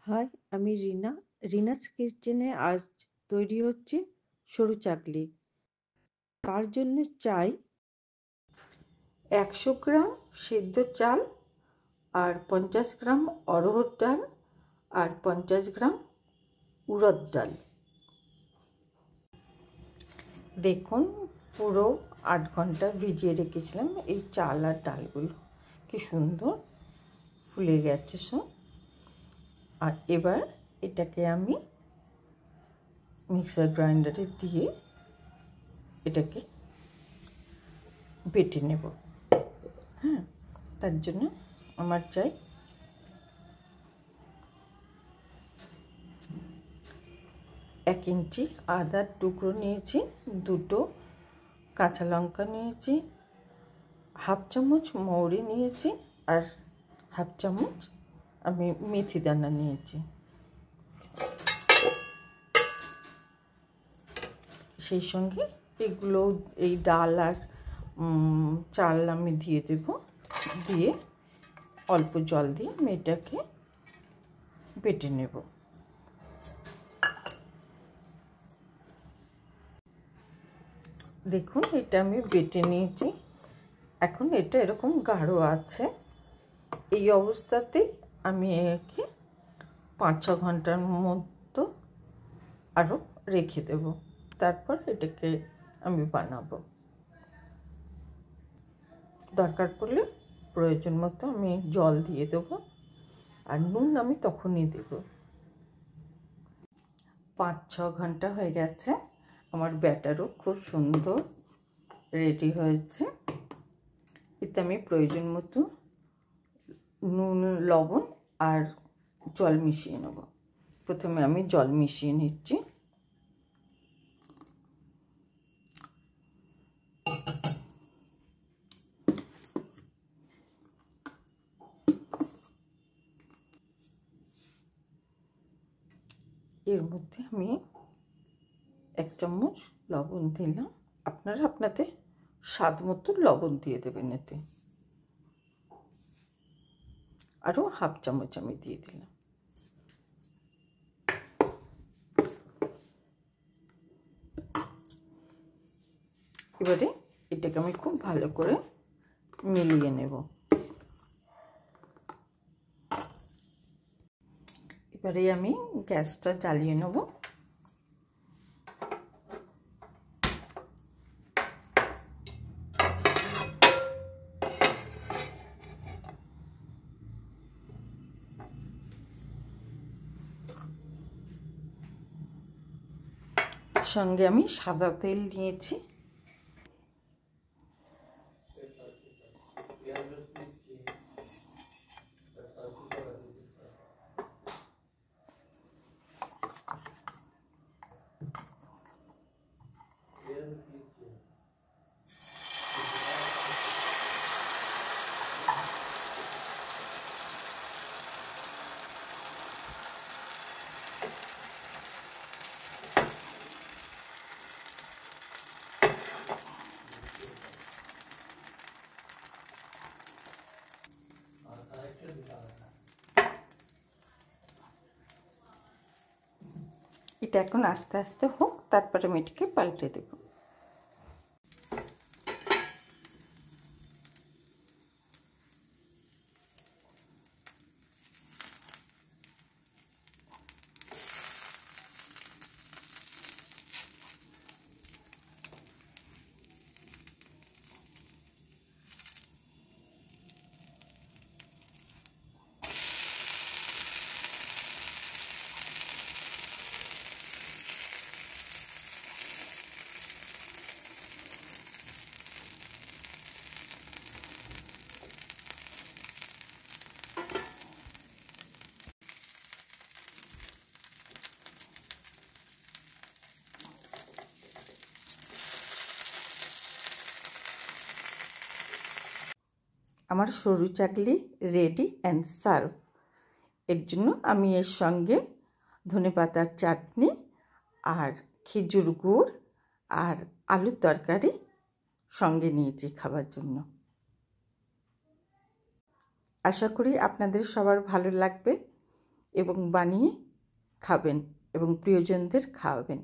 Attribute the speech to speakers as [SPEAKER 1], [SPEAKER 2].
[SPEAKER 1] High, আমি রিনা। রিনাস কিচেনে আজ তৈরি হচ্ছে সরু চাকলি। তার জন্য চাই 100 গ্রাম সেদ্ধ চাল, আর 50 গ্রাম অড়হর ডাল, আর 50 গ্রাম উড়দ ডাল। দেখুন, পুরো 8 ঘন্টা ভিজিয়ে রেখেছিলাম এই চাল আর ডালগুলো। কি সুন্দর ফুলে গেছে সব। আর এবার এটাকে আমি মিক্সার গ্রাইন্ডারে দিয়ে এটাকে বেটে নেব। হ্যাঁ, তার জন্য আমার চাই 1 ইঞ্চি আদার টুকরো নিয়েছি, 2টো কাঁচা লঙ্কা নিয়েছি, হাফ চামচ মৌরি নিয়েছি, আর হাফ চামচ আমি মেথি দানা নিয়েছি। সেই সঙ্গে এগুলো এই ডাল আর চাল আমি দিয়ে দেব। দিয়ে অল্প জল দিয়ে আমি এটাকে বেটে নেব। দেখুন, এটা আমি বেটে নিয়েছি। এখন এটা এরকম গাঢ় আছে। এই অবস্থাতে আমি একে 5-6 ঘন্টার মতো আরও রেখে দেব। তারপর এটাকে আমি বানাবো। দরকার পড়লে প্রয়োজন মতো আমি জল দিয়ে দেবো, আর নুন আমি তখনই দেব। 5-6 ঘন্টা হয়ে গেছে। আমার ব্যাটারও খুব সুন্দর রেডি হয়েছে। এতে আমি প্রয়োজন মতো নুন, লবণ আর জল মিশিয়ে নেব। প্রথমে আমি জল মিশিয়ে নিচ্ছি। এর মধ্যে আমি 1 চামচ লবণ দিলাম। আপনারা আপনাদের স্বাদ মতো লবণ দিয়ে দেবেন। এতে আরও হাফ চামচ আমি দিয়ে দিলাম। এবারে এটাকে আমি খুব ভালো করে মিলিয়ে নেব। এবারে আমি গ্যাসটা জ্বালিয়ে নেব। সঙ্গে আমি সাদা তেল নিয়েছি। এটা এখন আস্তে আস্তে হোক, তারপরে আমি এটাকে পাল্টে দেব। আমার সরু চাকলি রেডি অ্যান্ড সার্ভ। এর জন্য আমি এর সঙ্গে ধনেপাতার চাটনি আর খেজুর গুড় আর আলুর তরকারি সঙ্গে নিয়েছি খাবার জন্য। আশা করি আপনাদের সবার ভালো লাগবে। এবং বানিয়ে খাবেন এবং প্রিয়জনদের খাওয়াবেন।